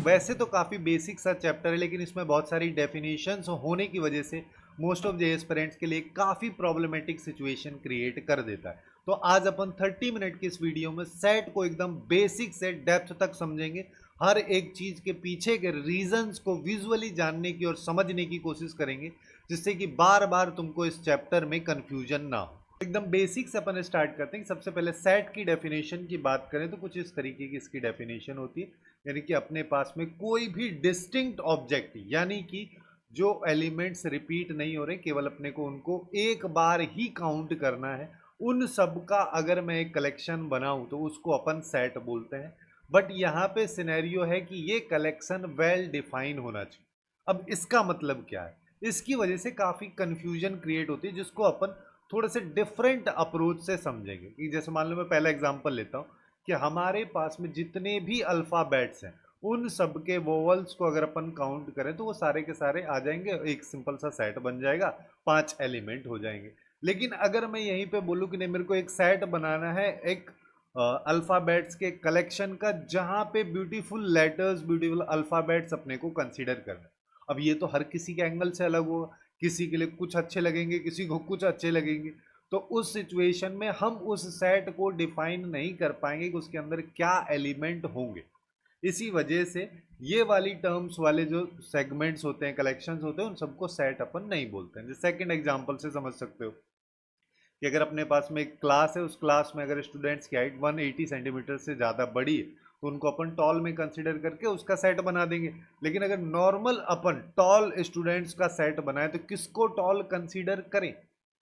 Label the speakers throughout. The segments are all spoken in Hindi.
Speaker 1: वैसे तो काफ़ी बेसिक सा चैप्टर है, लेकिन इसमें बहुत सारी डेफिनेशंस होने की वजह से मोस्ट ऑफ जेएस पेरेंट्स के लिए काफ़ी प्रॉब्लमेटिक सिचुएशन क्रिएट कर देता है। तो आज अपन 30 मिनट की इस वीडियो में सेट को एकदम बेसिक से डेप्थ तक समझेंगे, हर एक चीज़ के पीछे के रीजंस को विजुअली जानने की और समझने की कोशिश करेंगे, जिससे कि बार बार तुमको इस चैप्टर में कंफ्यूजन ना हो। एकदम बेसिक से अपन स्टार्ट करते हैं। सबसे पहले सेट की डेफिनेशन की बात करें तो कुछ इस तरीके की इसकी डेफिनेशन होती है, यानी कि अपने पास में कोई भी डिस्टिंक्ट ऑब्जेक्ट, यानी कि जो एलिमेंट्स रिपीट नहीं हो रहे, केवल अपने को उनको एक बार ही काउंट करना है, उन सब का अगर मैं एक कलेक्शन बनाऊं तो उसको अपन सेट बोलते हैं। बट यहाँ पे सिनेरियो है कि ये कलेक्शन वेल डिफाइन होना चाहिए। अब इसका मतलब क्या है, इसकी वजह से काफ़ी कंफ्यूजन क्रिएट होती है, जिसको अपन थोड़े से डिफरेंट अप्रोच से समझेंगे। कि जैसे मान लो मैं पहला एग्जांपल लेता हूँ कि हमारे पास में जितने भी अल्फ़ाबेट्स हैं, उन सब के वोवल्स को अगर अपन काउंट करें तो वो सारे के सारे आ जाएंगे, एक सिंपल सा सेट बन जाएगा, 5 एलिमेंट हो जाएंगे। लेकिन अगर मैं यहीं पे बोलूँ कि नहीं, मेरे को एक सेट बनाना है एक अल्फ़ाबेट्स के कलेक्शन का, जहाँ पे ब्यूटीफुल लेटर्स, ब्यूटीफुल अल्फ़ाबेट्स अपने को कंसीडर करना है। अब ये तो हर किसी के एंगल से अलग होगा, किसी के लिए कुछ अच्छे लगेंगे, किसी को कुछ अच्छे लगेंगे। तो उस सिचुएशन में हम उस सेट को डिफाइन नहीं कर पाएंगे कि उसके अंदर क्या एलिमेंट होंगे। इसी वजह से ये वाली टर्म्स वाले जो सेगमेंट्स होते हैं, कलेक्शंस होते हैं, उन सबको सेट अपन नहीं बोलते हैं। जैसे सेकंड एग्जांपल से समझ सकते हो कि अगर अपने पास में एक क्लास है, उस क्लास में अगर स्टूडेंट्स की हाइट 180 सेंटीमीटर से ज़्यादा बड़ी है, तो उनको अपन टॉल में कंसिडर करके उसका सेट बना देंगे। लेकिन अगर नॉर्मल अपन टॉल स्टूडेंट्स का सेट बनाए तो किसको टॉल कंसीडर करें?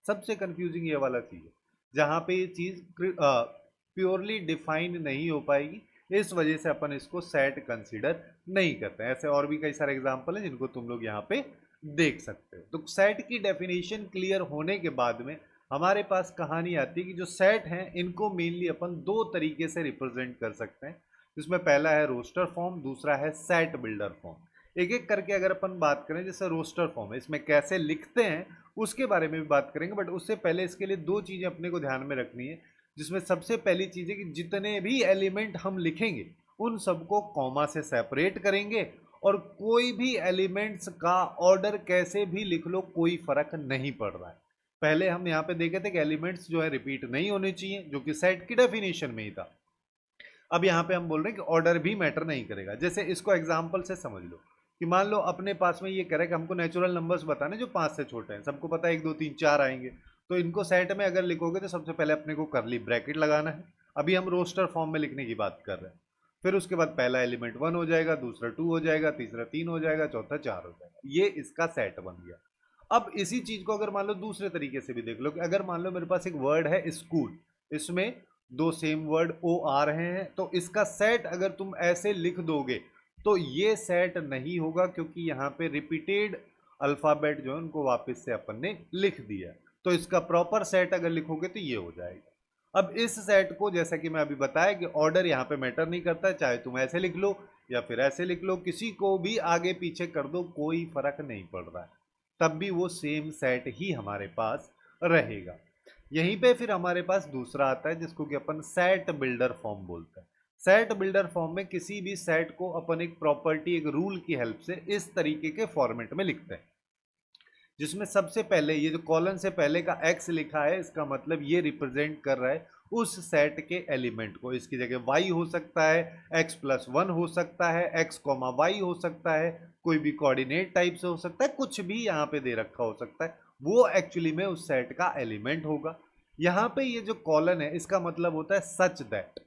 Speaker 1: सबसे कंफ्यूजिंग ये वाला चीज़ है, जहाँ पे ये चीज़ प्योरली डिफाइन नहीं हो पाएगी। इस वजह से अपन इसको सेट कंसीडर नहीं करते हैं। ऐसे और भी कई सारे एग्जाम्पल हैं जिनको तुम लोग यहाँ पे देख सकते हो। तो सेट की डेफिनेशन क्लियर होने के बाद में हमारे पास कहानी आती है कि जो सेट हैं इनको मेनली अपन दो तरीके से रिप्रेजेंट कर सकते हैं, जिसमें पहला है रोस्टर फॉर्म, दूसरा है सेट बिल्डर फॉर्म। एक एक करके अगर अपन बात करें, जैसे रोस्टर फॉर्म है, इसमें कैसे लिखते हैं उसके बारे में भी बात करेंगे। बट उससे पहले इसके लिए दो चीज़ें अपने को ध्यान में रखनी है, जिसमें सबसे पहली चीज़ है कि जितने भी एलिमेंट हम लिखेंगे उन सबको कॉमा से सेपरेट करेंगे, और कोई भी एलिमेंट्स का ऑर्डर कैसे भी लिख लो कोई फर्क नहीं पड़ रहा है। पहले हम यहाँ पे देखे थे कि एलिमेंट्स जो है रिपीट नहीं होने चाहिए, जो कि सेट की डेफिनेशन में ही था। अब यहाँ पे हम बोल रहे हैं कि ऑर्डर भी मैटर नहीं करेगा। जैसे इसको एग्जांपल से समझ लो कि मान लो अपने पास में ये कह रहा है कि हमको नेचुरल नंबर्स बताने जो 5 से छोटे हैं, सबको पता है 1 2 3 4 आएंगे। तो इनको सेट में अगर लिखोगे तो सबसे पहले अपने को करली ब्रैकेट लगाना है। अभी हम रोस्टर फॉर्म में लिखने की बात कर रहे हैं। फिर उसके बाद पहला एलिमेंट 1 हो जाएगा, दूसरा 2 हो जाएगा, तीसरा 3 हो जाएगा, चौथा 4 हो जाएगा। ये इसका सेट बन गया। अब इसी चीज को अगर मान लो दूसरे तरीके से भी देख लो कि अगर मान लो मेरे पास एक वर्ड है स्कूल, इसमें दो सेम वर्ड ओ आ रहे हैं, तो इसका सेट अगर तुम ऐसे लिख दोगे तो ये सेट नहीं होगा, क्योंकि यहाँ पे रिपीटेड अल्फाबेट जो है उनको वापस से अपन ने लिख दिया। तो इसका प्रॉपर सेट अगर लिखोगे तो ये हो जाएगा। अब इस सेट को, जैसा कि मैं अभी बताया कि ऑर्डर यहाँ पे मैटर नहीं करता है, चाहे तुम ऐसे लिख लो या फिर ऐसे लिख लो, किसी को भी आगे पीछे कर दो कोई फर्क नहीं पड़ रहा है, तब भी वो सेम सेट ही हमारे पास रहेगा। यहीं पे फिर हमारे पास दूसरा आता है जिसको कि अपन सेट बिल्डर फॉर्म बोलते हैं। सेट बिल्डर फॉर्म में किसी भी सेट को अपन एक प्रॉपर्टी, एक रूल की हेल्प से इस तरीके के फॉर्मेट में लिखते हैं, जिसमें सबसे पहले ये जो कॉलन से पहले का x लिखा है, इसका मतलब ये रिप्रेजेंट कर रहा है उस सेट के एलिमेंट को। इसकी जगह y हो सकता है, x+1 हो सकता है, x, y हो सकता है, कोई भी कोऑर्डिनेट टाइप से हो सकता है, कुछ भी यहाँ पे दे रखा हो सकता है, वो एक्चुअली में उस सेट का एलिमेंट होगा। यहाँ पे ये जो कॉलन है इसका मतलब होता है सच दैट,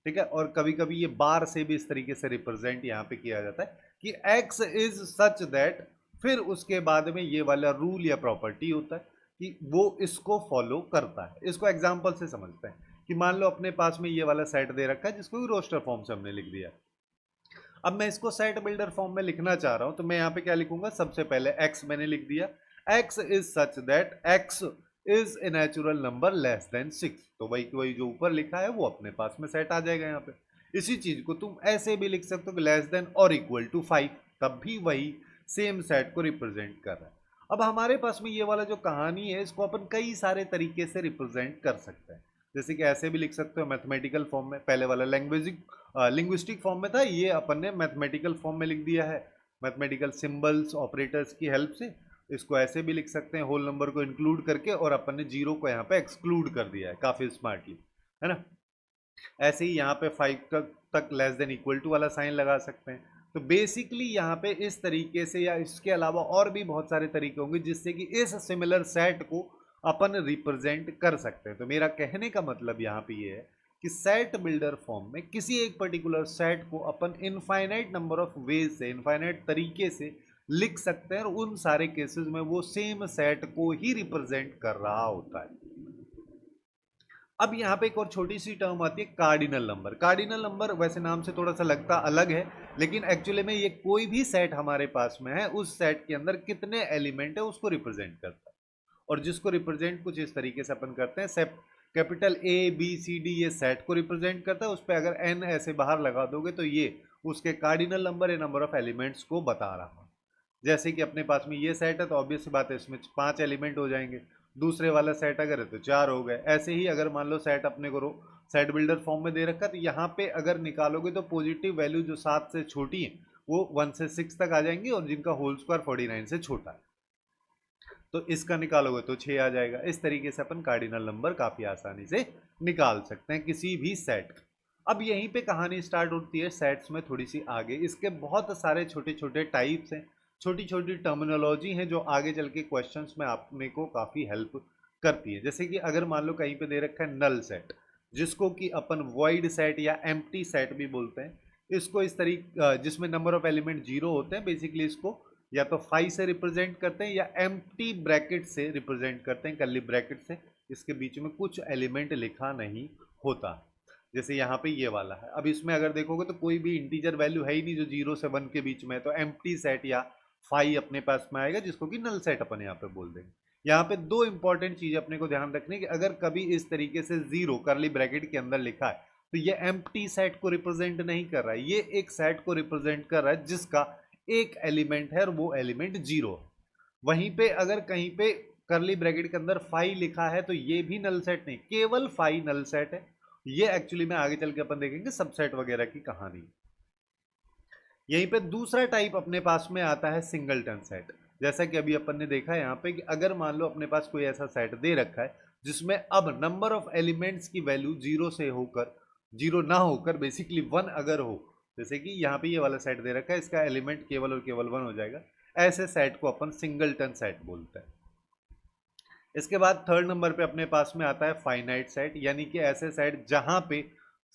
Speaker 1: ठीक है। और कभी कभी ये बार से भी इस तरीके से रिप्रेजेंट यहाँ पे किया जाता है कि x इज सच दैट, फिर उसके बाद में ये वाला रूल या प्रॉपर्टी होता है कि वो इसको फॉलो करता है। इसको एग्जांपल से समझते हैं कि मान लो अपने पास में ये वाला सेट दे रखा है जिसको रोस्टर फॉर्म से हमने लिख दिया। अब मैं इसको सेट बिल्डर फॉर्म में लिखना चाह रहा हूं, तो मैं यहाँ पे क्या लिखूंगा, सबसे पहले x मैंने लिख दिया, x is such that x is a natural number less than 6। तो वही वही जो ऊपर लिखा है वो अपने पास में सेट आ जाएगा यहाँ पे। इसी चीज को तुम ऐसे भी लिख सकते हो कि लेस देन और इक्वल टू 5, तब भी वही सेम सेट को रिप्रेजेंट कर रहा है। अब हमारे पास में ये वाला जो कहानी है इसको अपन कई सारे तरीके से रिप्रेजेंट कर सकते हैं। जैसे कि ऐसे भी लिख सकते हो मैथमेटिकल फॉर्म में, पहले वाला लिंग्विस्टिक फॉर्म में था, ये अपन ने मैथमेटिकल फॉर्म में लिख दिया है मैथमेटिकल सिंबल्स ऑपरेटर्स की हेल्प से। इसको ऐसे भी लिख सकते हैं होल नंबर को इंक्लूड करके, और अपन ने जीरो को यहाँ पे एक्सक्लूड कर दिया है काफी स्मार्टली, है ना। ऐसे ही यहाँ पे 5 तक लेस देन इक्वल टू वाला साइन लगा सकते हैं। तो बेसिकली यहाँ पे इस तरीके से, या इसके अलावा और भी बहुत सारे तरीके होंगे जिससे कि इस सिमिलर सेट को अपन रिप्रेजेंट कर सकते हैं। तो मेरा कहने का मतलब यहाँ पे ये है कि सेट बिल्डर फॉर्म में किसी एक पर्टिकुलर सेट को अपन इनफाइनाइट नंबर ऑफ वेज से, इनफाइनाइट तरीके से लिख सकते हैं, और उन सारे केसेस में वो सेम सेट को ही रिप्रेजेंट कर रहा होता है। अब यहाँ पे एक और छोटी सी टर्म आती है कार्डिनल नंबर। कार्डिनल नंबर वैसे नाम से थोड़ा सा लगता अलग है, लेकिन एक्चुअली में ये कोई भी सेट हमारे पास में है, उस सेट के अंदर कितने एलिमेंट है उसको रिप्रेजेंट करता है। और जिसको रिप्रेजेंट कुछ इस तरीके से अपन करते हैं, capital A B C D ये सेट को रिप्रेजेंट करता है, उस पर अगर एन ऐसे बाहर लगा दोगे तो ये उसके कार्डिनल नंबर या नंबर ऑफ एलिमेंट्स को बता रहा है। जैसे कि अपने पास में ये सेट है तो ऑब्वियस बात है इसमें 5 एलिमेंट हो जाएंगे, दूसरे वाला सेट अगर है तो 4 हो गए। ऐसे ही अगर मान लो सेट अपने को सेट बिल्डर फॉर्म में दे रखा है, तो यहाँ पे अगर निकालोगे तो पॉजिटिव वैल्यू जो 7 से छोटी है वो 1 से 6 तक आ जाएंगी, और जिनका होल स्क्वायर 49 से छोटा है तो इसका निकालोगे तो 6 आ जाएगा। इस तरीके से अपन कार्डिनल नंबर काफी आसानी से निकाल सकते हैं किसी भी सेट का। अब यहीं पे कहानी स्टार्ट होती है सेट्स में थोड़ी सी आगे। इसके बहुत सारे छोटे छोटे टाइप्स हैं, छोटी छोटी टर्मिनोलॉजी हैं जो आगे चल के क्वेश्चंस में आपने को काफ़ी हेल्प करती है। जैसे कि अगर मान लो कहीं पे दे रखा है नल सेट, जिसको कि अपन वॉइड सेट या एम्प्टी सेट भी बोलते हैं। इसको इस तरीके, जिसमें नंबर ऑफ एलिमेंट जीरो होते हैं, बेसिकली इसको या तो 5 से रिप्रेजेंट करते हैं या एम्प्टी ब्रैकेट से रिप्रेजेंट करते हैं, कर्ली ब्रैकेट से। इसके बीच में कुछ एलिमेंट लिखा नहीं होता, जैसे यहाँ पे ये वाला है। अब इसमें अगर देखोगे तो कोई भी इंटीजर वैल्यू है ही नहीं जो 0 से 1 के बीच में है, तो एम्प्टी सेट या 5 अपने पास में आएगा, जिसको कि नल सेट अपन यहाँ पे बोल देंगे। यहाँ पे दो इंपॉर्टेंट चीज अपने को ध्यान रखनी है कि अगर कभी इस तरीके से 0 कर्ली ब्रैकेट के अंदर लिखा है तो ये एम्प्टी सेट को रिप्रेजेंट नहीं कर रहा है, ये एक सेट को रिप्रेजेंट कर रहा है जिसका एक एलिमेंट है और वो एलिमेंट 0। वहीं पे अगर कहीं पे कर्ली ब्रैकेट के अंदर 5 लिखा है तो ये भी नल सेट नहीं, केवल 5 नल सेट है। ये एक्चुअली में आगे चल के अपन देखेंगे सबसेट वगैरह की कहानी। यहीं पे दूसरा टाइप अपने पास में आता है सिंगलटन सेट। जैसा कि अभी अपन ने देखा है यहाँ पे कि अगर मान लो अपने पास कोई ऐसा सेट दे रखा है जिसमें अब नंबर ऑफ एलिमेंट्स की वैल्यू 0 से होकर, 0 ना होकर बेसिकली 1 अगर हो, जैसे कि यहाँ पे ये वाला सेट दे रखा है, इसका एलिमेंट केवल और केवल 1 हो जाएगा, ऐसे सेट को अपन सिंगलटन सेट बोलते हैं। इसके बाद थर्ड नंबर पे अपने पास में आता है फाइनाइट सेट, यानी कि ऐसे सेट जहां पे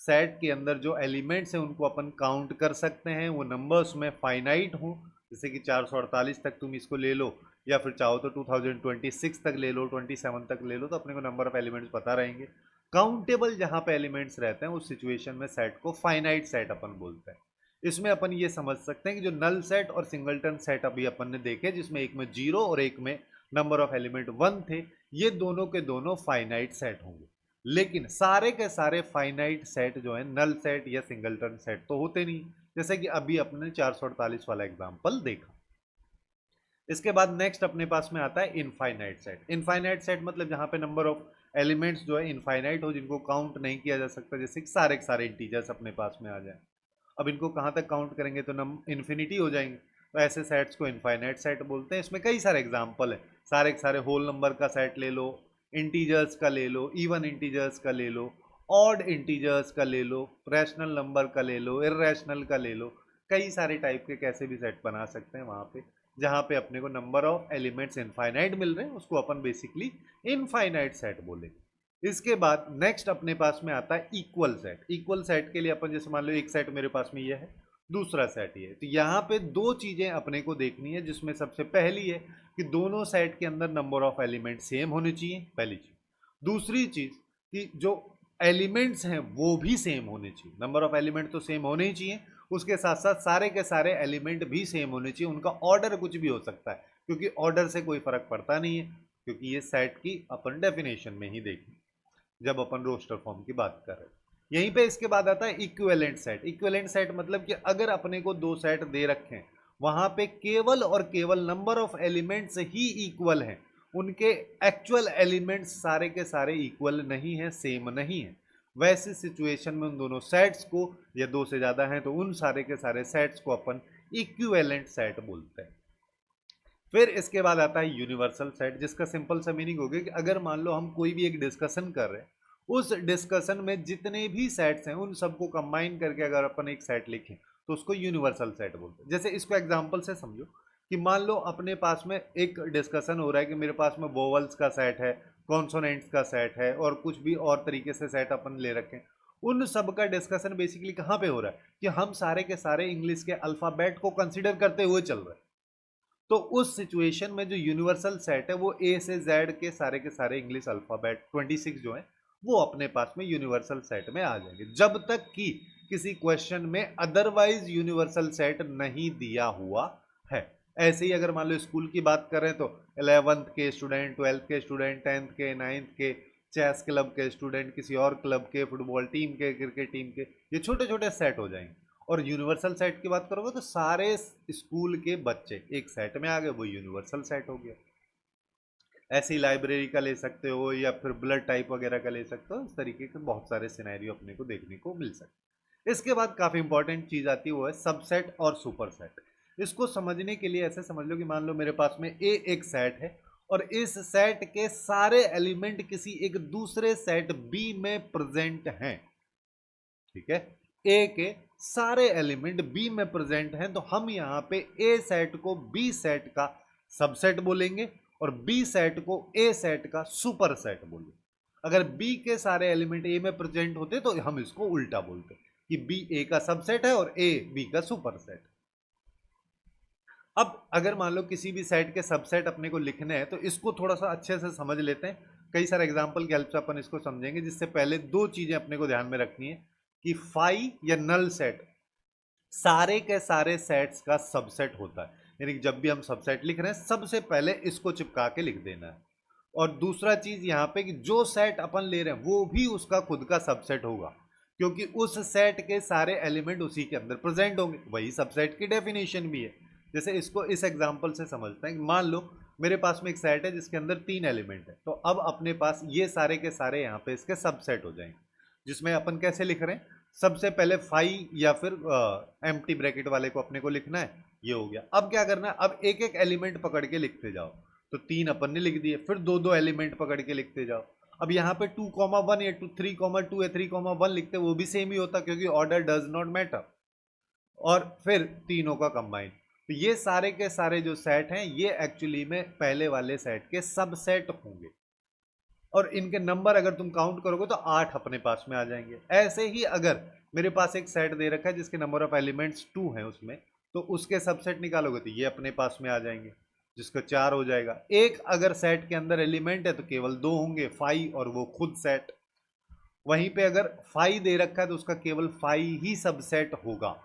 Speaker 1: सेट के अंदर जो एलिमेंट्स हैं उनको अपन काउंट कर सकते हैं, वो नंबर्स में फाइनाइट हो। जैसे कि 448 तक तुम इसको ले लो, या फिर चाहो तो 2026 तक ले लो, 27 तक ले लो, तो अपने को नंबर ऑफ एलिमेंट्स पता रहेंगे। काउंटेबल जहां पे एलिमेंट्स रहते हैं उस सिचुएशन में सेट को फाइनाइट सेट अपन बोलते हैं। इसमें अपन ये समझ सकते हैं कि जो नल सेट और सिंगलटन सेट अभी अपन ने देखे, जिसमें एक में 0 और एक में नंबर ऑफ एलिमेंट 1 थे, ये दोनों के दोनों फाइनाइट सेट होंगे। लेकिन सारे के सारे फाइनाइट सेट जो है नल सेट या सिंगलटन सेट तो होते नहीं, जैसे कि अभी अपने 448 वाला एग्जांपल देखा। इसके बाद नेक्स्ट अपने पास में आता है इनफाइनाइट सेट। इनफाइनाइट सेट मतलब जहां पे नंबर ऑफ एलिमेंट्स जो है इनफाइनाइट हो, जिनको काउंट नहीं किया जा सकता, जैसे कि सारे के सारे इंटीजर्स अपने पास में आ जाए। अब इनको कहाँ तक काउंट करेंगे तो इन्फिनिटी हो जाएंगे, तो ऐसे सेट्स को इनफाइनाइट सेट बोलते हैं। इसमें कई सारे एग्जाम्पल है, सारे के सारे होल नंबर का सेट ले लो, इंटीजर्स का ले लो, इवन इंटीजर्स का ले लो, ऑड इंटीजर्स का ले लो, रैशनल नंबर का ले लो, इर्रेशनल का ले लो, कई सारे टाइप के कैसे भी सेट बना सकते हैं वहाँ पे जहाँ पे अपने को नंबर ऑफ एलिमेंट्स इनफाइनाइट मिल रहे हैं, उसको अपन बेसिकली इनफाइनाइट सेट बोलेंगे। इसके बाद नेक्स्ट अपने पास में आता है इक्वल सेट। इक्वल सेट के लिए अपन जैसे मान लो एक सेट मेरे पास में ये है, दूसरा सेट ये है, तो यहाँ पे दो चीजें अपने को देखनी है, जिसमें सबसे पहली है कि दोनों सेट के अंदर नंबर ऑफ एलिमेंट सेम होने चाहिए, पहली चीज। दूसरी चीज कि जो एलिमेंट्स हैं वो भी सेम होने चाहिए, नंबर ऑफ एलिमेंट तो सेम होने ही चाहिए, उसके साथ साथ सारे के सारे एलिमेंट भी सेम होने चाहिए। उनका ऑर्डर कुछ भी हो सकता है, क्योंकि ऑर्डर से कोई फर्क पड़ता नहीं है, क्योंकि ये सेट की अपन डेफिनेशन में ही देखें जब अपन रोस्टर फॉर्म की बात कर रहे हैं। यहीं पे इसके बाद आता है इक्विवेलेंट सेट। इक्विवेलेंट सेट मतलब कि अगर अपने को दो सेट दे रखे हैं, वहां पे केवल और केवल number of elements he equal हैं, उनके एक्चुअल एलिमेंट्स सारे के सारे इक्वल नहीं है, सेम नहीं है। वैसे सिचुएशन में उन दोनों सेट्स को, या दो से ज़्यादा हैं तो उन सारे के सारे सेट्स को अपन इक्विवेलेंट सेट बोलते हैं। फिर इसके बाद आता है यूनिवर्सल सेट, जिसका सिंपल सा मीनिंग हो गया कि अगर मान लो हम कोई भी एक डिस्कशन कर रहे हैं, उस डिस्कशन में जितने भी सेट्स हैं उन सबको कंबाइन करके अगर अपन एक सेट लिखें तो उसको यूनिवर्सल सेट बोलते हैं। जैसे इसको एग्जांपल से समझो कि मान लो अपने पास में एक डिस्कशन हो रहा है कि मेरे पास में वोवल्स का सेट है, कॉन्सोनेंट्स का सेट है, और कुछ भी और तरीके से सेट अपन ले रखे हैं। उन सब का डिस्कशन बेसिकली कहाँ पे हो रहा है कि हम सारे के सारे इंग्लिश के अल्फाबेट को कंसिडर करते हुए चल रहे हैं। तो उस सिचुएशन में जो यूनिवर्सल सेट है वो ए से जेड के सारे इंग्लिश अल्फाबेट 26 जो है वो अपने पास में यूनिवर्सल सेट में आ जाएंगे, जब तक कि किसी क्वेश्चन में अदरवाइज यूनिवर्सल सेट नहीं दिया हुआ है। ऐसे ही अगर मान लो स्कूल की बात करें तो 11th के स्टूडेंट, 12th के स्टूडेंट, 10th के, 9th के, चेस क्लब के स्टूडेंट, किसी और क्लब के, फुटबॉल टीम के, क्रिकेट टीम के, ये छोटे छोटे सेट हो जाएंगे। और यूनिवर्सल सेट की बात करोगे तो सारे स्कूल के बच्चे एक सेट में आ गए, वो यूनिवर्सल सेट हो गया। ऐसे ही लाइब्रेरी का ले सकते हो या फिर ब्लड टाइप वगैरह का ले सकते हो। इस तरीके के बहुत सारे सिनेरियो अपने को देखने को मिल सकते। इसके बाद काफ़ी इंपॉर्टेंट चीज़ आती है, वो है सबसेट और सुपर सेट। इसको समझने के लिए ऐसे समझ लो कि मान लो मेरे पास में ए एक सेट है और इस सेट के सारे एलिमेंट किसी एक दूसरे सेट बी में प्रेजेंट हैं। ठीक है, ए के सारे एलिमेंट बी में प्रेजेंट हैं, तो हम यहां पे ए सेट को बी सेट का सबसेट बोलेंगे और बी सेट को ए सेट का सुपर सेट बोलेंगे। अगर बी के सारे एलिमेंट ए में प्रेजेंट होते तो हम इसको उल्टा बोलते कि बी ए का सबसेट है और ए बी का सुपर सेट। अब अगर मान लो किसी भी सेट के सबसेट अपने को लिखने हैं तो इसको थोड़ा सा अच्छे से समझ लेते हैं। कई सारे एग्जाम्पल की हेल्प से अपन इसको समझेंगे, जिससे पहले दो चीजें अपने को ध्यान में रखनी है कि फाई या नल सेट सारे के सारे सेट्स का सबसेट होता है। यानी जब भी हम सबसेट लिख रहे हैं सबसे पहले इसको चिपका के लिख देना है। और दूसरा चीज यहाँ पे कि जो सेट अपन ले रहे हैं वो भी उसका खुद का सबसेट होगा, क्योंकि उस सेट के सारे एलिमेंट उसी के अंदर प्रेजेंट होंगे। वही सबसेट की डेफिनेशन भी है। जैसे इसको इस एग्जांपल से समझते हैं। मान लो मेरे पास में एक सेट है जिसके अंदर 3 एलिमेंट है, तो अब अपने पास ये सारे के सारे यहाँ पे इसके सबसेट हो जाएंगे, जिसमें अपन कैसे लिख रहे हैं, सबसे पहले फाई या फिर एम्प्टी ब्रैकेट वाले को अपने को लिखना है। ये हो गया। अब क्या करना है, अब एक एक एलिमेंट पकड़ के लिखते जाओ। तो 3 अपन ने लिख दिए, फिर दो दो एलिमेंट पकड़ के लिखते जाओ। अब यहाँ पे 2,1 या 3,2 या 3,1 लिखते, वो भी सेम ही होता क्योंकि ऑर्डर डज नॉट मैटर। और फिर तीनों का कंबाइन। तो ये सारे के सारे जो सेट हैं ये एक्चुअली में पहले वाले सेट के सबसेट होंगे, और इनके नंबर अगर तुम काउंट करोगे तो 8 अपने पास में आ जाएंगे। ऐसे ही अगर मेरे पास एक सेट दे रखा है जिसके नंबर ऑफ एलिमेंट्स 2 हैं उसमें, तो उसके सबसेट निकालोगे तो ये अपने पास में आ जाएंगे, जिसका 4 हो जाएगा। एक अगर सेट के अंदर एलिमेंट है तो केवल 2 होंगे, फाई और वो खुद सेट। वहीं पे अगर फाई दे रखा है तो उसका केवल फाई ही सबसेट होगा।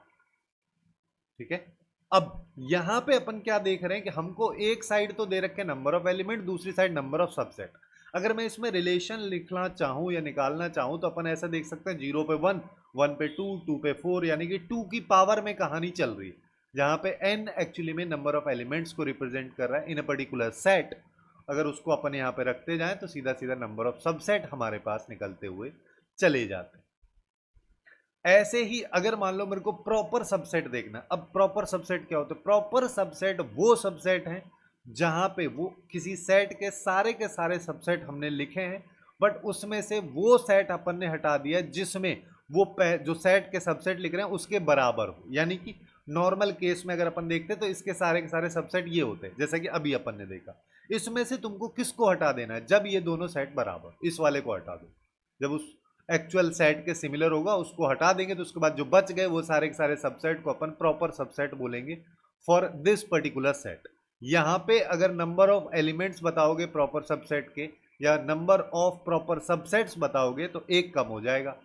Speaker 1: ठीक है, अब यहां पे अपन क्या देख रहे हैं कि हमको एक साइड तो दे रखे नंबर ऑफ एलिमेंट, दूसरी साइड नंबर ऑफ सबसेट। अगर मैं इसमें रिलेशन लिखना चाहूं या निकालना चाहूं तो अपन ऐसा देख सकते हैं 0 पे 1, 1 पे 2, 2 पे 4, यानी कि 2 की पावर में कहानी चल रही है, जहां पे n एक्चुअली में नंबर ऑफ एलिमेंट्स को रिप्रेजेंट कर रहा है इन अ पर्टिकुलर सेट। अगर उसको अपन यहाँ पे रखते जाएं तो सीधा सीधा नंबर ऑफ सबसेट हमारे पास निकलते हुए चले जाते हैं। ऐसे ही अगर मान लो मेरे को प्रॉपर सबसेट देखना, अब प्रॉपर सबसेट क्या होता है, प्रॉपर सबसेट वो सबसेट है जहां पे वो किसी सेट के सारे सबसेट हमने लिखे हैं, बट उसमें से वो सेट अपन ने हटा दिया जिसमें वो जो सेट के सबसेट लिख रहे हैं उसके बराबर हो। यानी कि नॉर्मल केस में अगर अपन देखते तो इसके सारे के सारे सबसेट ये होते हैं, जैसा कि अभी अपन ने देखा। इसमें से तुमको किसको हटा देना है, जब ये दोनों सेट बराबर, इस वाले को हटा दो। जब उस एक्चुअल सेट के सिमिलर होगा उसको हटा देंगे, तो उसके बाद जो बच गए वो सारे के सारे सबसेट को अपन प्रॉपर सबसेट बोलेंगे फॉर दिस पर्टिकुलर सेट। यहाँ पे अगर नंबर ऑफ एलिमेंट्स बताओगे प्रॉपर सबसेट के या नंबर ऑफ प्रॉपर सबसेट्स बताओगे तो एक कम हो जाएगा,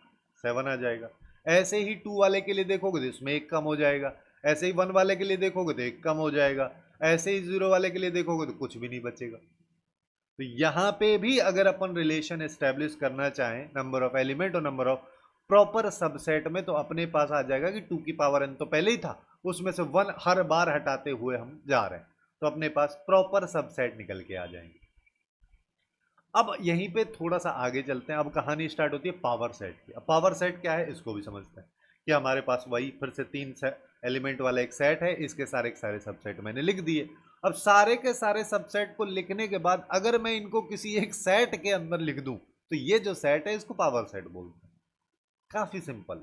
Speaker 1: 7 आ जाएगा। ऐसे ही 2 वाले के लिए देखोगे तो इसमें एक कम हो जाएगा। ऐसे ही 1 वाले के लिए देखोगे तो एक कम हो जाएगा। ऐसे ही 0 वाले के लिए देखोगे तो कुछ भी नहीं बचेगा। तो यहां पे भी अगर अपन रिलेशन एस्टेब्लिश करना चाहें नंबर ऑफ एलिमेंट और नंबर ऑफ प्रॉपर सबसेट में, तो अपने पास आ जाएगा कि 2 की पावर n तो पहले ही था, उसमें से 1 हर बार हटाते हुए हम जा रहे हैं, तो अपने पास प्रॉपर सबसेट निकल के आ जाएंगे। अब यहीं पे थोड़ा सा आगे चलते हैं। अब कहानी स्टार्ट होती है पावर सेट की। अब पावर सेट क्या है इसको भी समझते हैं कि हमारे पास वही फिर से तीन एलिमेंट वाला एक सेट है, इसके सारे के सारे सबसेट मैंने लिख दिए। अब सारे के सारे सबसेट को लिखने के बाद अगर मैं इनको किसी एक सेट के अंदर लिख दूं तो ये जो सेट है इसको पावर सेट बोलते हैं। काफी सिंपल,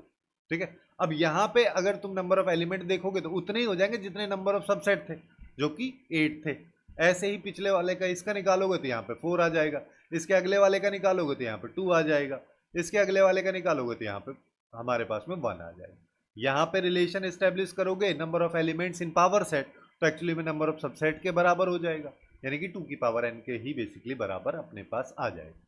Speaker 1: ठीक है। अब यहां पे अगर तुम नंबर ऑफ एलिमेंट देखोगे तो उतने ही हो जाएंगे जितने नंबर ऑफ सबसेट थे, जो कि 8 थे। ऐसे ही पिछले वाले का इसका निकालोगे तो यहाँ पे 4 आ जाएगा, इसके अगले वाले का निकालोगे तो यहाँ पे 2 आ जाएगा, इसके अगले वाले का निकालोगे तो यहाँ पे हमारे पास में 1 आ जाएगा। यहाँ पे रिलेशन एस्टेब्लिश करोगे number of elements in power set तो एक्चुअली में नंबर ऑफ सबसेट के बराबर हो जाएगा, यानी कि 2 की पावर n के ही बेसिकली बराबर अपने पास आ जाएगा।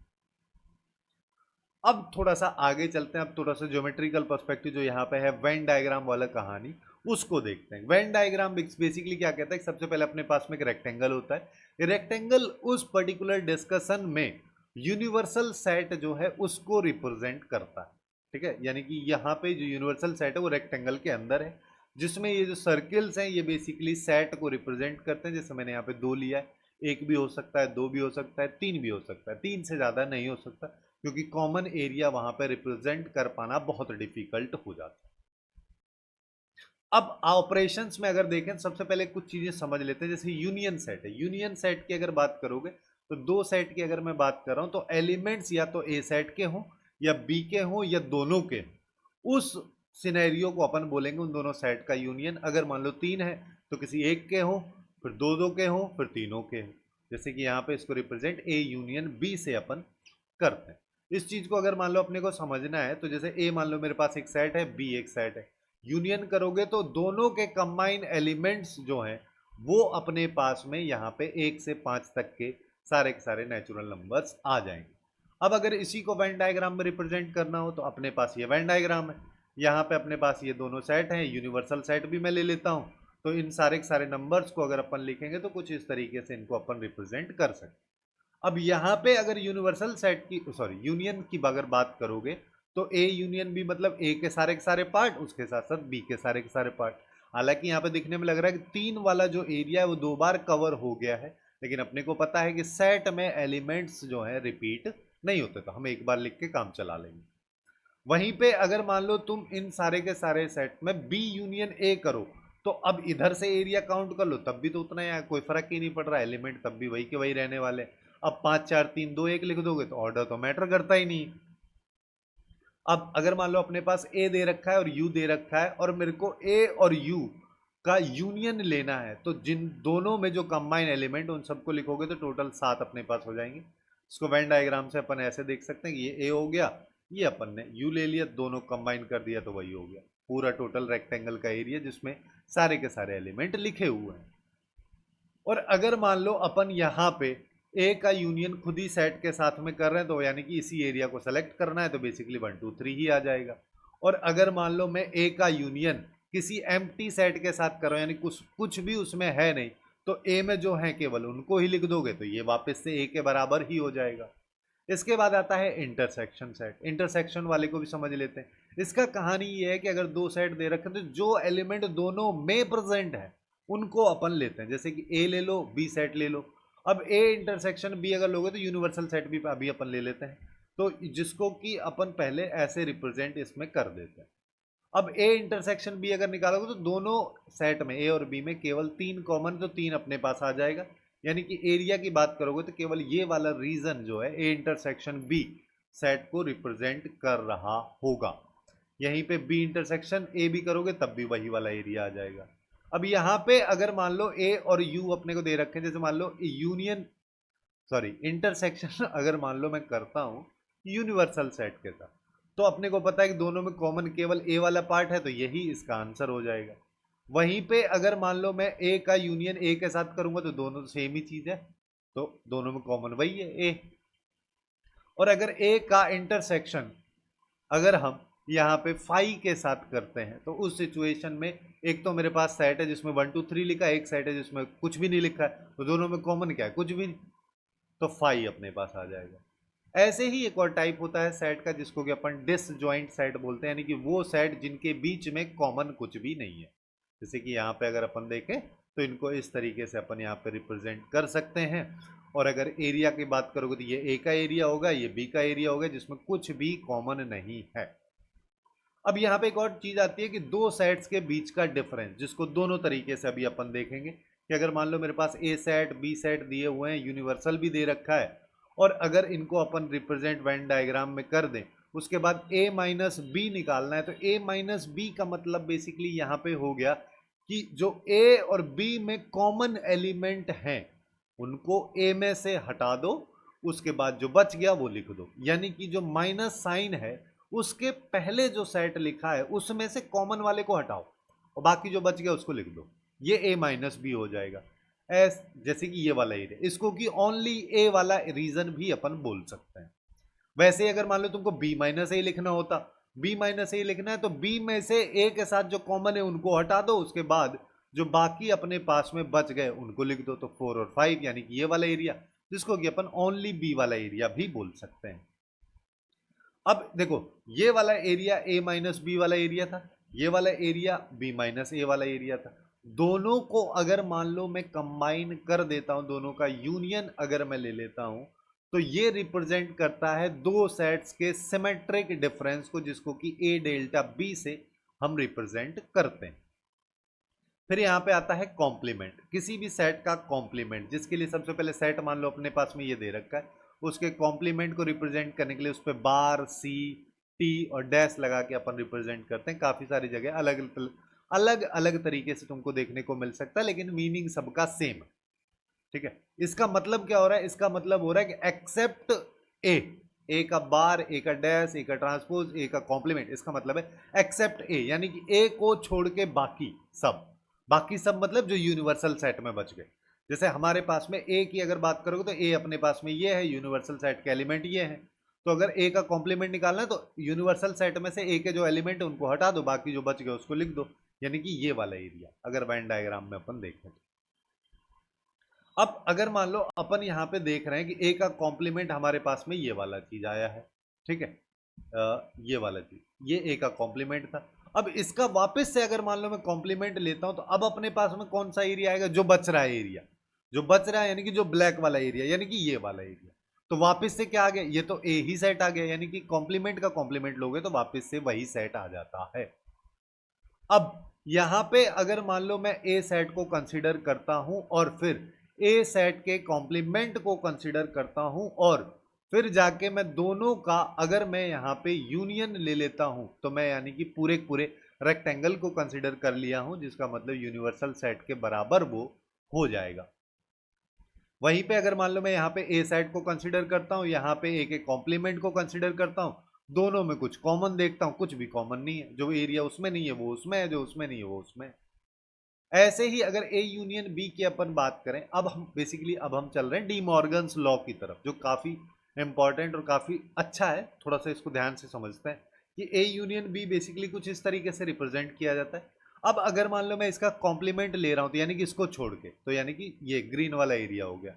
Speaker 1: अब थोड़ा सा आगे चलते हैं। अब थोड़ा सा ज्योमेट्रिकल पर्सपेक्टिव जो यहाँ पे है वेन डायग्राम वाला कहानी उसको देखते हैं। वेन डायग्राम बेसिकली क्या कहता है, सबसे पहले अपने पास में एक रेक्टेंगल होता है। रेक्टेंगल उस पर्टिकुलर डिस्कशन में यूनिवर्सल सेट जो है उसको रिप्रेजेंट करता है, ठीक है। यानी कि यहाँ पे जो यूनिवर्सल सेट है वो रेक्टेंगल के अंदर है, जिसमें ये जो सर्किल्स हैं ये बेसिकली सेट को रिप्रेजेंट करते हैं। जैसे मैंने यहाँ पे 2 लिया है, 1 भी हो सकता है, 2 भी हो सकता है, 3 भी हो सकता है, 3 से ज़्यादा नहीं हो सकता क्योंकि कॉमन एरिया वहां पर रिप्रेजेंट कर पाना बहुत डिफिकल्ट हो जाता है। अब ऑपरेशंस में अगर देखें सबसे पहले कुछ चीजें समझ लेते हैं। जैसे यूनियन सेट है, यूनियन सेट की अगर बात करोगे तो 2 सेट की अगर मैं बात कर रहा हूं तो एलिमेंट्स या तो ए सेट के हों या बी के हों या दोनों के, उस सिनेरियो को अपन बोलेंगे उन दोनों सेट का यूनियन। अगर मान लो 3 है तो किसी एक के हो, फिर दो के हो, फिर तीनों के हो। जैसे कि यहाँ पे इसको रिप्रेजेंट ए यूनियन बी से अपन करते हैं। इस चीज को अगर मान लो अपने को समझना है तो जैसे ए मान लो मेरे पास एक सेट है, बी एक सेट है, यूनियन करोगे तो दोनों के कंबाइन एलिमेंट्स जो हैं वो अपने पास में यहाँ पे 1 से 5 तक के सारे नेचुरल नंबर्स आ जाएंगे। अब अगर इसी को वेन डायग्राम में रिप्रेजेंट करना हो तो अपने पास ये वेन डायग्राम है। यहाँ पे अपने पास ये दोनों सेट हैं, यूनिवर्सल सेट भी मैं ले लेता हूँ। तो इन सारे के सारे नंबर्स को अगर अपन लिखेंगे तो कुछ इस तरीके से इनको अपन रिप्रेजेंट कर सकते हैं। अब यहाँ पे अगर यूनिवर्सल सेट की यूनियन की अगर बात करोगे तो ए यूनियन बी मतलब ए के सारे पार्ट, उसके साथ साथ बी के सारे पार्ट। हालांकि यहाँ पे दिखने में लग रहा है कि 3 वाला जो एरिया है वो 2 बार कवर हो गया है, लेकिन अपने को पता है कि सेट में एलिमेंट्स जो है रिपीट नहीं होते, तो हम एक बार लिख के काम चला लेंगे। वहीं पे अगर मान लो तुम इन सारे के सारे सेट में बी यूनियन ए करो तो अब इधर से एरिया काउंट कर लो तब भी तो उतना ही, कोई फर्क ही नहीं पड़ रहा, एलिमेंट तब भी वही के वही रहने वाले। अब 5 4 3 2 1 लिख दोगे तो ऑर्डर तो मैटर करता ही नहीं। अब अगर मान लो अपने पास ए दे रखा है और यू दे रखा है और मेरे को ए और यू का यूनियन लेना है तो जिन दोनों में जो कंबाइन एलिमेंट उन सबको लिखोगे तो टोटल 7 अपने पास हो जाएंगे। इसको वेन डायग्राम से अपन ऐसे देख सकते हैं कि ये ए हो गया, ये अपन ने यू ले लिया, दोनों कंबाइन कर दिया तो वही हो गया पूरा टोटल रेक्टेंगल का एरिया जिसमें सारे के सारे एलिमेंट लिखे हुए हैं। और अगर मान लो अपन यहाँ पे ए का यूनियन खुद ही सेट के साथ में कर रहे हैं तो यानी कि इसी एरिया को सेलेक्ट करना है तो बेसिकली 1 2 3 ही आ जाएगा। और अगर मान लो मैं ए का यूनियन किसी एम्प्टी सेट के साथ कर रहा हूँ यानी कुछ भी उसमें है नहीं तो ए में जो है केवल उनको ही लिख दोगे तो ये वापस से ए के बराबर ही हो जाएगा। इसके बाद आता है इंटरसेक्शन सेट। इंटरसेक्शन वाले को भी समझ लेते हैं। इसका कहानी ये है कि अगर 2 सेट दे रखे तो जो एलिमेंट दोनों में प्रेजेंट है उनको अपन लेते हैं। जैसे कि ए ले लो, बी सेट ले लो। अब ए इंटरसेक्शन बी अगर लोगे तो यूनिवर्सल सेट भी अभी अपन ले लेते हैं, तो जिसको कि अपन पहले ऐसे रिप्रेजेंट इसमें कर देते हैं। अब ए इंटरसेक्शन बी अगर निकालोगे तो दोनों सेट में ए और बी में केवल 3 कॉमन, तो 3 अपने पास आ जाएगा। यानी कि एरिया की बात करोगे तो केवल ये वाला रीजन जो है ए इंटरसेक्शन बी सेट को रिप्रेजेंट कर रहा होगा। यहीं पे बी इंटरसेक्शन ए भी करोगे तब भी वही वाला एरिया आ जाएगा। अब यहाँ पे अगर मान लो ए और यू अपने को दे रखे हैं, जैसे मान लो इंटरसेक्शन अगर मान लो मैं करता हूँ यूनिवर्सल सेट के साथ तो अपने को पता है कि दोनों में कॉमन केवल ए वाला पार्ट है तो यही इसका आंसर हो जाएगा। वहीं पे अगर मान लो मैं ए का यूनियन ए के साथ करूंगा तो दोनों सेम ही चीज है, तो दोनों में कॉमन वही है ए। और अगर ए का इंटरसेक्शन अगर हम यहाँ पे फाई के साथ करते हैं तो उस सिचुएशन में एक तो मेरे पास सेट है जिसमें 1 2 3 लिखा है, एक सेट है जिसमें कुछ भी नहीं लिखा है, तो दोनों में कॉमन क्या है, कुछ भी नहीं, तो फाई अपने पास आ जाएगा। ऐसे ही एक और टाइप होता है सेट का जिसको कि अपन डिसजॉइंट सेट बोलते हैं, यानी कि वो सेट जिनके बीच में कॉमन कुछ भी नहीं है। जैसे कि यहाँ पे अगर अपन देखें तो इनको इस तरीके से अपन यहाँ पे रिप्रेजेंट कर सकते हैं। और अगर एरिया की बात करोगे तो ये ए का एरिया होगा, ये बी का एरिया होगा, जिसमें कुछ भी कॉमन नहीं है। अब यहाँ पे एक और चीज आती है कि दो सेट्स के बीच का डिफरेंस, जिसको दोनों तरीके से अभी अपन देखेंगे कि अगर मान लो मेरे पास ए सेट बी सेट दिए हुए हैं, यूनिवर्सल भी दे रखा है, और अगर इनको अपन रिप्रेजेंट वेन डायग्राम में कर दें, उसके बाद a माइनस बी निकालना है, तो a माइनस बी का मतलब बेसिकली यहाँ पे हो गया कि जो a और b में कॉमन एलिमेंट हैं उनको a में से हटा दो, उसके बाद जो बच गया वो लिख दो। यानी कि जो माइनस साइन है उसके पहले जो सेट लिखा है उसमें से कॉमन वाले को हटाओ और बाकी जो बच गया उसको लिख दो, ये a माइनस बी हो जाएगा। एस जैसे कि ये वाला एरिया, इसको कि ओनली a वाला रीजन भी अपन बोल सकते हैं। वैसे ही अगर मान लो तुमको b माइनस ए लिखना होता, b माइनस ए लिखना है तो b में से a के साथ जो कॉमन है उनको हटा दो, उसके बाद जो बाकी अपने पास में बच गए उनको लिख दो, तो 4 और 5 यानी कि ये वाला एरिया, जिसको कि अपन ओनली b वाला एरिया भी बोल सकते हैं। अब देखो ये वाला एरिया a माइनस बी वाला एरिया था, ये वाला एरिया b माइनस ए वाला एरिया था। दोनों को अगर मान लो मैं कंबाइन कर देता हूं, दोनों का यूनियन अगर मैं ले लेता हूं, तो ये रिप्रेजेंट करता है दो सेट्स के सिमेट्रिक डिफरेंस को, जिसको कि a डेल्टा b से हम रिप्रेजेंट करते हैं। फिर यहां पे आता है कॉम्प्लीमेंट, किसी भी सेट का कॉम्प्लीमेंट, जिसके लिए सबसे पहले सेट मान लो अपने पास में ये दे रखा है, उसके कॉम्प्लीमेंट को रिप्रेजेंट करने के लिए उस पर बार सी टी और डैश लगा के अपन रिप्रेजेंट करते हैं। काफी सारी जगह अलग अलग अलग तरीके से तुमको देखने को मिल सकता है, लेकिन मीनिंग सबका सेम है। ठीक है, इसका मतलब क्या हो रहा है, इसका मतलब हो रहा है कि एक्सेप्ट ए, ए का बार, ए का डैश, ए का ट्रांसपोज, ए का कॉम्प्लीमेंट, इसका मतलब है एक्सेप्ट ए, यानी कि ए को छोड़ के बाकी सब, बाकी सब मतलब जो यूनिवर्सल सेट में बच गए। जैसे हमारे पास में ए की अगर बात करोगे तो ए अपने पास में ये है, यूनिवर्सल सेट के एलिमेंट ये है, तो अगर ए का कॉम्प्लीमेंट निकालना है तो यूनिवर्सल सेट में से ए के जो एलिमेंट है उनको हटा दो, बाकी जो बच गए उसको लिख दो, यानी कि ये वाला एरिया अगर वेन डायग्राम में अपन देखें तो। अब अगर मान लो अपन यहाँ पे देख रहे हैं कि ए का कॉम्प्लीमेंट हमारे पास में ये वाला चीज आया है, ठीक है, ये वाला चीज, ये ए का कॉम्प्लीमेंट था। अब इसका वापस से अगर मान लो मैं कॉम्प्लीमेंट लेता हूं, तो अब अपने पास में कौन सा एरिया आएगा, जो बच रहा है एरिया, जो बच रहा है यानी कि जो ब्लैक वाला एरिया, यानी कि ये वाला एरिया। तो वापस से क्या आ गया, ये तो ए ही सेट आ गया, यानी कि कॉम्प्लीमेंट का कॉम्प्लीमेंट लोगे तो वापस से वही सेट आ जाता है। अब यहां पे अगर मान लो मैं ए सेट को कंसीडर करता हूं और फिर ए सेट के कॉम्प्लीमेंट को कंसीडर करता हूं, और फिर जाके मैं दोनों का अगर मैं यहां पे यूनियन ले लेता हूं, तो मैं यानी कि पूरे पूरे रेक्टेंगल को कंसीडर कर लिया हूं, जिसका मतलब यूनिवर्सल सेट के बराबर वो हो जाएगा। वहीं पे अगर मान लो मैं यहाँ पे ए सेट को कंसीडर करता हूँ, यहाँ पे ए के कॉम्प्लीमेंट को कंसीडर करता हूँ, दोनों में कुछ कॉमन देखता हूँ, कुछ भी कॉमन नहीं है, जो एरिया उसमें नहीं है वो उसमें है, जो उसमें नहीं है वो उसमें है। ऐसे ही अगर ए यूनियन बी की अपन बात करें, अब हम बेसिकली अब हम चल रहे हैं डी मॉर्गन्स लॉ की तरफ, जो काफी इंपॉर्टेंट और काफी अच्छा है, थोड़ा सा इसको ध्यान से समझते हैं कि ए यूनियन बी बेसिकली कुछ इस तरीके से रिप्रेजेंट किया जाता है। अब अगर मान लो मैं इसका कॉम्प्लीमेंट ले रहा हूं, तो यानी कि इसको छोड़ के, तो यानी कि ये ग्रीन वाला एरिया हो गया।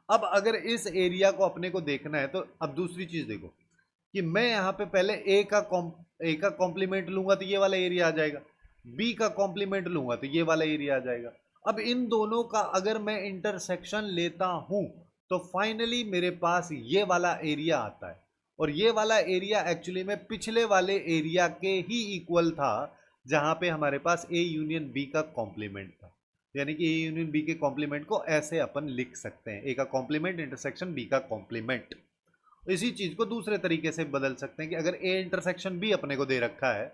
Speaker 1: अब अगर इस एरिया को अपने को देखना है, तो अब दूसरी चीज देखो कि मैं यहाँ पे पहले ए का कॉम्प्लीमेंट लूंगा तो ये वाला एरिया आ जाएगा, बी का कॉम्प्लीमेंट लूंगा तो ये वाला एरिया आ जाएगा। अब इन दोनों का अगर मैं इंटरसेक्शन लेता हूं, तो फाइनली मेरे पास ये वाला एरिया आता है, और ये वाला एरिया एक्चुअली में पिछले वाले एरिया के ही इक्वल था, जहां पे हमारे पास ए यूनियन बी का कॉम्प्लीमेंट था। यानी कि ए यूनियन बी के कॉम्प्लीमेंट को ऐसे अपन लिख सकते हैं, ए का कॉम्प्लीमेंट इंटरसेक्शन बी का कॉम्प्लीमेंट। इसी चीज को दूसरे तरीके से बदल सकते हैं कि अगर ए इंटरसेक्शन बी अपने को दे रखा है,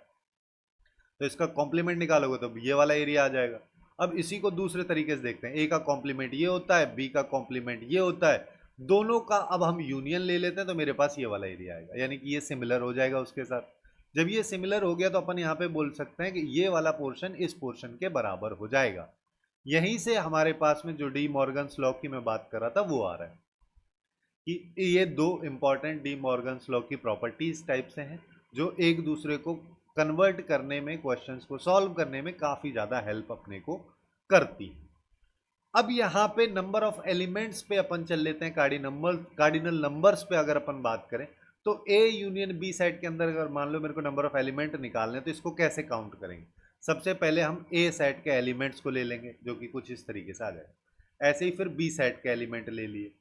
Speaker 1: तो इसका कॉम्प्लीमेंट निकालोगे तो ये वाला एरिया आ जाएगा। अब इसी को दूसरे तरीके से देखते हैं, ए का कॉम्प्लीमेंट ये होता है, बी का कॉम्प्लीमेंट ये होता है, दोनों का अब हम यूनियन ले लेते हैं, तो मेरे पास ये वाला एरिया आएगा, यानी कि ये सिमिलर हो जाएगा उसके साथ। जब ये सिमिलर हो गया तो अपन यहाँ पे बोल सकते हैं कि ये वाला पोर्शन इस पोर्शन के बराबर हो जाएगा। यहीं से हमारे पास में जो डी मॉर्गन्स लॉ की मैं बात कर रहा था वो आ रहा है कि ये दो इंपॉर्टेंट डी मॉर्गन्स लॉ की प्रॉपर्टीज टाइप से हैं, जो एक दूसरे को कन्वर्ट करने में, क्वेश्चंस को सॉल्व करने में काफी ज्यादा हेल्प अपने को करती है। अब यहाँ पे नंबर ऑफ एलिमेंट्स पे अपन चल लेते हैं, कार्डिनल नंबर्स पे अगर अपन बात करें, तो ए यूनियन बी सेट के अंदर अगर मान लो मेरे को नंबर ऑफ एलिमेंट निकालने हैं, तो इसको कैसे काउंट करेंगे। सबसे पहले हम ए सेट के एलिमेंट्स को ले लेंगे, जो कि कुछ इस तरीके से आ जाए। ऐसे ही फिर बी सेट के एलिमेंट ले लिए।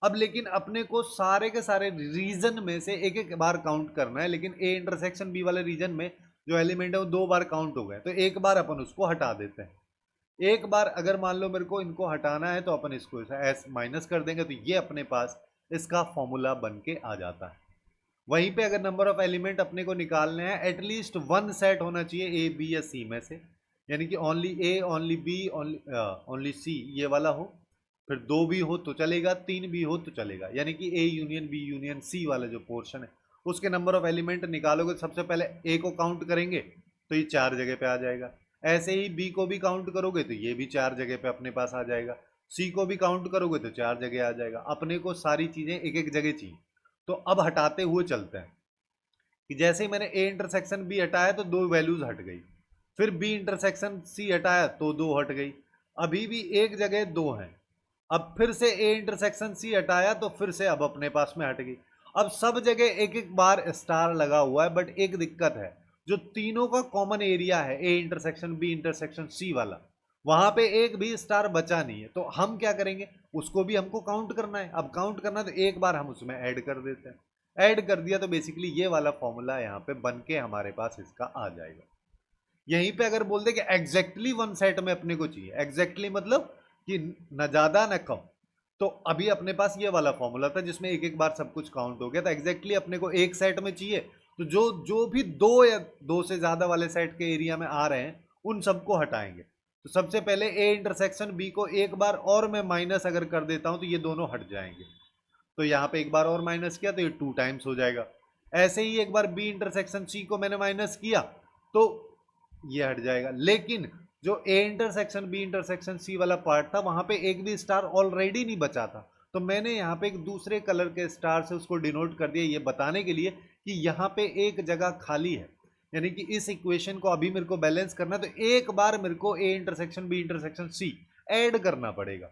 Speaker 1: अब लेकिन अपने को सारे के सारे रीजन में से एक एक बार काउंट करना है, लेकिन ए इंटरसेक्शन बी वाले रीजन में जो एलिमेंट है वो 2 बार काउंट हो गए, तो एक बार अपन उसको हटा देते हैं। एक बार अगर मान लो मेरे को इनको हटाना है तो अपन इसको एस माइनस कर देंगे, तो ये अपने पास इसका फॉर्मूला बन के आ जाता है। वहीं पे अगर नंबर ऑफ एलिमेंट अपने को निकालने हैं, एटलीस्ट 1 सेट होना चाहिए ए बी या सी में से, यानी कि only A only B only सी ये वाला हो, फिर 2 भी हो तो चलेगा, 3 भी हो तो चलेगा, यानी कि A union B union C वाला जो पोर्शन है उसके नंबर ऑफ एलिमेंट निकालोगे। सबसे पहले ए को काउंट करेंगे तो ये 4 जगह पे आ जाएगा, ऐसे ही बी को भी काउंट करोगे तो ये भी 4 जगह पे अपने पास आ जाएगा, सी को भी काउंट करोगे तो 4 जगह आ जाएगा। अपने को सारी चीजें एक एक जगह चाहिए। तो अब हटाते हुए चलते हैं कि जैसे ही मैंने ए इंटरसेक्शन बी हटाया तो 2 वैल्यूज हट गई, फिर बी इंटरसेक्शन सी हटाया तो 2 हट गई, अभी भी एक जगह 2 हैं। अब फिर से ए इंटरसेक्शन सी हटाया तो फिर से अब अपने पास में हट गई। अब सब जगह एक एक बार स्टार लगा हुआ है, बट एक दिक्कत है, जो तीनों का कॉमन एरिया है A intersection B intersection C वाला, वहां पे एक भी स्टार बचा नहीं है। तो हम क्या करेंगे, उसको भी हमको काउंट करना है। अब काउंट करना है तो एक बार हम उसमें ऐड कर देते हैं, ऐड कर दिया तो बेसिकली ये वाला फॉर्मूला यहाँ पे बन के हमारे पास इसका आ जाएगा। यहीं पे अगर बोल दे कि एग्जैक्टली 1 सेट में अपने को चाहिए, एग्जैक्टली मतलब कि न ज्यादा न कम, तो अभी अपने पास ये वाला फॉर्मूला था जिसमें एक एक बार सब कुछ काउंट हो गया था। एग्जैक्टली अपने को एक सेट में चाहिए, तो जो जो भी 2 या 2 से ज्यादा वाले सेट के एरिया में आ रहे हैं उन सबको हटाएंगे। तो सबसे पहले ए इंटरसेक्शन बी को एक बार और मैं माइनस अगर कर देता हूं तो ये दोनों हट जाएंगे, तो यहाँ पे एक बार और माइनस किया तो ये 2 टाइम्स हो जाएगा। ऐसे ही एक बार बी इंटरसेक्शन सी को मैंने माइनस किया तो ये हट जाएगा। लेकिन जो A intersection B intersection C वाला पार्ट था वहां पे एक भी स्टार ऑलरेडी नहीं बचा था, तो मैंने यहाँ पे एक दूसरे कलर के स्टार से उसको डिनोट कर दिया, ये बताने के लिए कि यहाँ पे एक जगह खाली है, यानी कि इस इक्वेशन को अभी मेरे को बैलेंस करना है तो एक बार मेरे को A intersection B intersection C add करना पड़ेगा।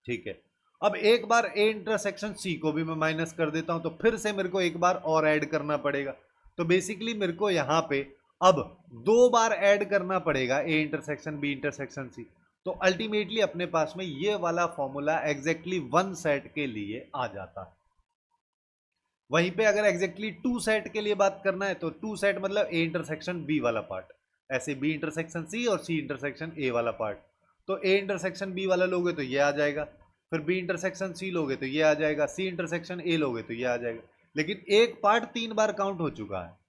Speaker 1: ठीक है, अब एक बार ए इंटरसेक्शन सी को भी मैं माइनस कर देता हूं तो फिर से मेरे को एक बार और ऐड करना पड़ेगा। तो बेसिकली मेरे को यहां पे अब 2 बार ऐड करना पड़ेगा A intersection B intersection C, तो अल्टीमेटली अपने पास में ये वाला फॉर्मूला एग्जैक्टली 1 सेट के लिए आ जाता है। वहीं पे अगर एग्जैक्टली 2 सेट के लिए बात करना है तो 2 सेट मतलब ए इंटरसेक्शन बी वाला पार्ट, ऐसे बी इंटरसेक्शन सी और सी इंटरसेक्शन ए वाला पार्ट, तो ए इंटरसेक्शन बी वाला लोगे तो ये आ जाएगा, फिर बी इंटरसेक्शन सी लोगे तो ये आ जाएगा, सी इंटरसेक्शन ए लोगे तो ये आ जाएगा। लेकिन एक पार्ट 3 बार काउंट हो चुका है,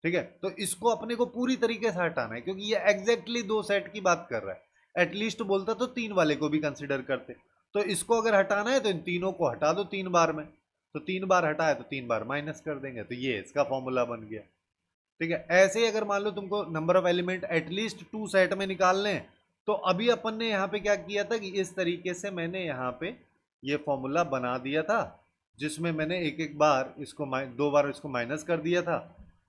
Speaker 1: ठीक है, तो इसको अपने को पूरी तरीके से हटाना है क्योंकि ये एग्जैक्टली 2 सेट की बात कर रहा है। एटलीस्ट बोलता तो 3 वाले को भी कंसिडर करते, तो इसको अगर हटाना है तो इन तीनों को हटा दो 3 बार में, तो 3 बार हटाया तो 3 बार माइनस कर देंगे, तो ये इसका फॉर्मूला बन गया। ठीक है, ऐसे ही अगर मान लो तुमको number of element at least 2 set में निकालने हैं, तो अभी अपन ने यहाँ पे क्या किया था कि इस तरीके से मैंने यहाँ पे ये फॉर्मूला बना दिया था जिसमें मैंने एक एक बार इसको 2 बार इसको माइनस कर दिया था।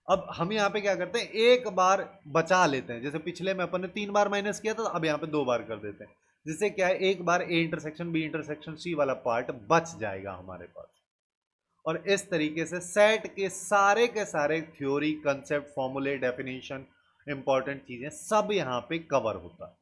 Speaker 1: अब हम यहाँ पे क्या करते हैं, एक बार बचा लेते हैं, जैसे पिछले में अपन ने 3 बार माइनस किया था, अब यहाँ पे 2 बार कर देते हैं, जिससे क्या है एक बार A intersection B intersection C वाला पार्ट बच जाएगा हमारे पास। और इस तरीके से सेट के सारे थ्योरी कंसेप्ट फॉर्मूले डेफिनेशन इंपॉर्टेंट चीजें सब यहाँ पे कवर होता है।